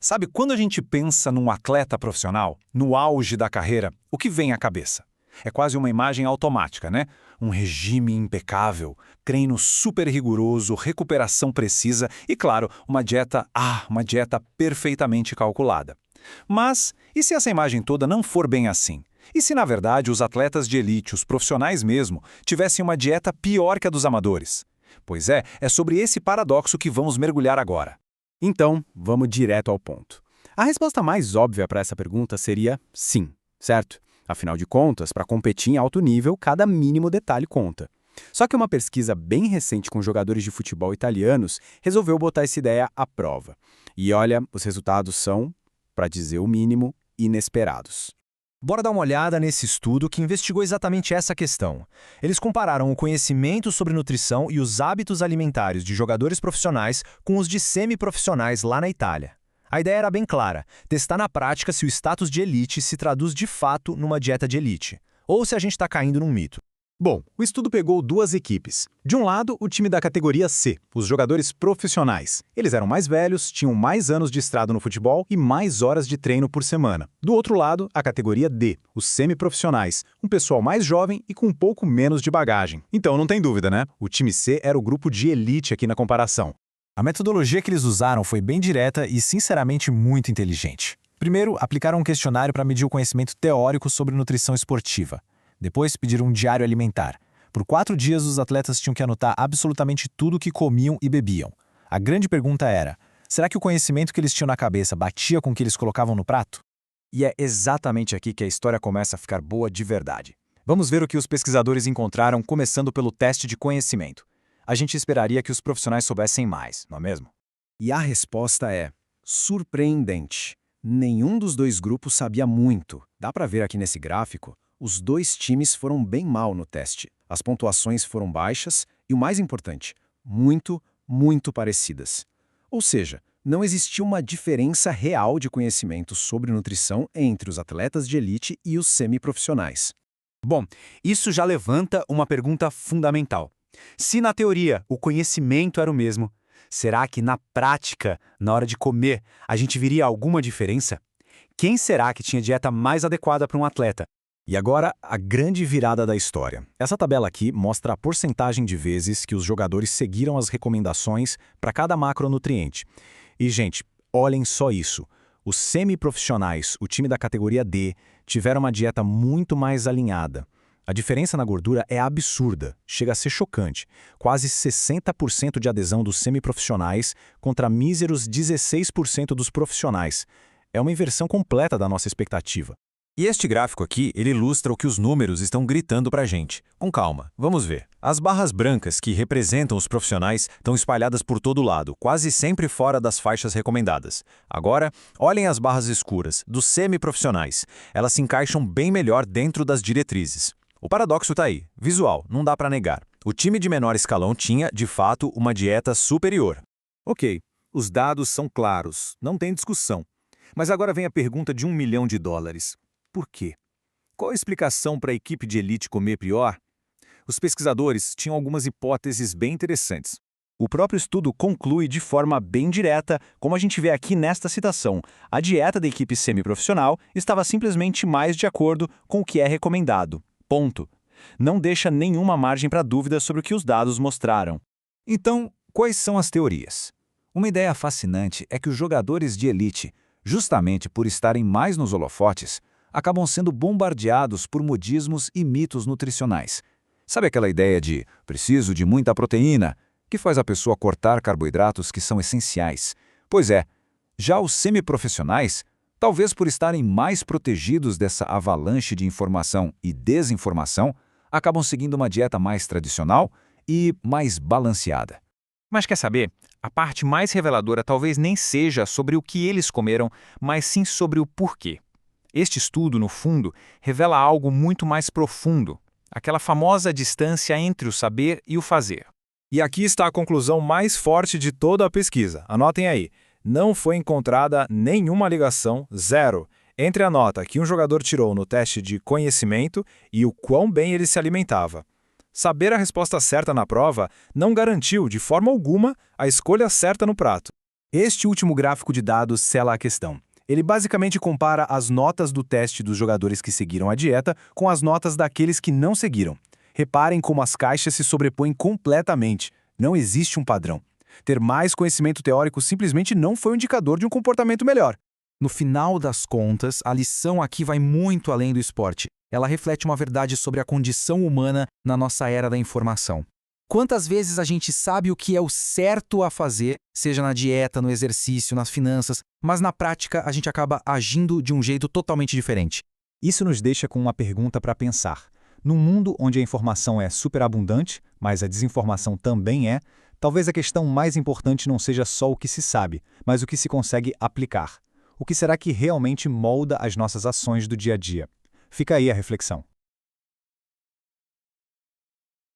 Sabe, quando a gente pensa num atleta profissional, no auge da carreira, o que vem à cabeça? É quase uma imagem automática, né? Um regime impecável, treino super rigoroso, recuperação precisa e, claro, uma dieta perfeitamente calculada. Mas, e se essa imagem toda não for bem assim? E se, na verdade, os atletas de elite, os profissionais mesmo, tivessem uma dieta pior que a dos amadores? Pois é sobre esse paradoxo que vamos mergulhar agora. Então, vamos direto ao ponto. A resposta mais óbvia para essa pergunta seria sim, certo? Afinal de contas, para competir em alto nível, cada mínimo detalhe conta. Só que uma pesquisa bem recente com jogadores de futebol italianos resolveu botar essa ideia à prova. E olha, os resultados são, para dizer o mínimo, inesperados. Bora dar uma olhada nesse estudo que investigou exatamente essa questão. Eles compararam o conhecimento sobre nutrição e os hábitos alimentares de jogadores profissionais com os de semiprofissionais lá na Itália. A ideia era bem clara: testar na prática se o status de elite se traduz de fato numa dieta de elite, ou se a gente está caindo num mito. Bom, o estudo pegou duas equipes. De um lado, o time da categoria C, os jogadores profissionais. Eles eram mais velhos, tinham mais anos de estrada no futebol e mais horas de treino por semana. Do outro lado, a categoria D, os semiprofissionais, um pessoal mais jovem e com um pouco menos de bagagem. Então não tem dúvida, né? O time C era o grupo de elite aqui na comparação. A metodologia que eles usaram foi bem direta e, sinceramente, muito inteligente. Primeiro, aplicaram um questionário para medir o conhecimento teórico sobre nutrição esportiva. Depois, pediram um diário alimentar. Por 4 dias, os atletas tinham que anotar absolutamente tudo o que comiam e bebiam. A grande pergunta era: será que o conhecimento que eles tinham na cabeça batia com o que eles colocavam no prato? E é exatamente aqui que a história começa a ficar boa de verdade. Vamos ver o que os pesquisadores encontraram, começando pelo teste de conhecimento. A gente esperaria que os profissionais soubessem mais, não é mesmo? E a resposta é surpreendente. Nenhum dos dois grupos sabia muito. Dá para ver aqui nesse gráfico. Os dois times foram bem mal no teste. As pontuações foram baixas e, o mais importante, muito, muito parecidas. Ou seja, não existia uma diferença real de conhecimento sobre nutrição entre os atletas de elite e os semiprofissionais. Bom, isso já levanta uma pergunta fundamental. Se na teoria o conhecimento era o mesmo, será que na prática, na hora de comer, a gente viria alguma diferença? Quem será que tinha dieta mais adequada para um atleta? E agora, a grande virada da história. Essa tabela aqui mostra a porcentagem de vezes que os jogadores seguiram as recomendações para cada macronutriente. E, gente, olhem só isso. Os semiprofissionais, o time da categoria D, tiveram uma dieta muito mais alinhada. A diferença na gordura é absurda, chega a ser chocante. Quase 60% de adesão dos semiprofissionais contra míseros 16% dos profissionais. É uma inversão completa da nossa expectativa. E este gráfico aqui, ele ilustra o que os números estão gritando pra gente. Com calma, vamos ver. As barras brancas que representam os profissionais estão espalhadas por todo lado, quase sempre fora das faixas recomendadas. Agora, olhem as barras escuras, dos semiprofissionais. Elas se encaixam bem melhor dentro das diretrizes. O paradoxo tá aí, visual, não dá pra negar. O time de menor escalão tinha, de fato, uma dieta superior. Ok, os dados são claros, não tem discussão. Mas agora vem a pergunta de $1 milhão. Por quê? Qual a explicação para a equipe de elite comer pior? Os pesquisadores tinham algumas hipóteses bem interessantes. O próprio estudo conclui de forma bem direta, como a gente vê aqui nesta citação. A dieta da equipe semiprofissional estava simplesmente mais de acordo com o que é recomendado. Ponto. Não deixa nenhuma margem para dúvida sobre o que os dados mostraram. Então, quais são as teorias? Uma ideia fascinante é que os jogadores de elite, justamente por estarem mais nos holofotes, acabam sendo bombardeados por modismos e mitos nutricionais. Sabe aquela ideia de preciso de muita proteína, que faz a pessoa cortar carboidratos que são essenciais? Pois é, já os semiprofissionais, talvez por estarem mais protegidos dessa avalanche de informação e desinformação, acabam seguindo uma dieta mais tradicional e mais balanceada. Mas quer saber? A parte mais reveladora talvez nem seja sobre o que eles comeram, mas sim sobre o porquê. Este estudo, no fundo, revela algo muito mais profundo, aquela famosa distância entre o saber e o fazer. E aqui está a conclusão mais forte de toda a pesquisa. Anotem aí. Não foi encontrada nenhuma ligação, zero, entre a nota que um jogador tirou no teste de conhecimento e o quão bem ele se alimentava. Saber a resposta certa na prova não garantiu, de forma alguma, a escolha certa no prato. Este último gráfico de dados sela a questão. Ele basicamente compara as notas do teste dos jogadores que seguiram a dieta com as notas daqueles que não seguiram. Reparem como as caixas se sobrepõem completamente. Não existe um padrão. Ter mais conhecimento teórico simplesmente não foi um indicador de um comportamento melhor. No final das contas, a lição aqui vai muito além do esporte. Ela reflete uma verdade sobre a condição humana na nossa era da informação. Quantas vezes a gente sabe o que é o certo a fazer, seja na dieta, no exercício, nas finanças, mas na prática a gente acaba agindo de um jeito totalmente diferente. Isso nos deixa com uma pergunta para pensar. Num mundo onde a informação é superabundante, mas a desinformação também é, talvez a questão mais importante não seja só o que se sabe, mas o que se consegue aplicar. O que será que realmente molda as nossas ações do dia a dia? Fica aí a reflexão.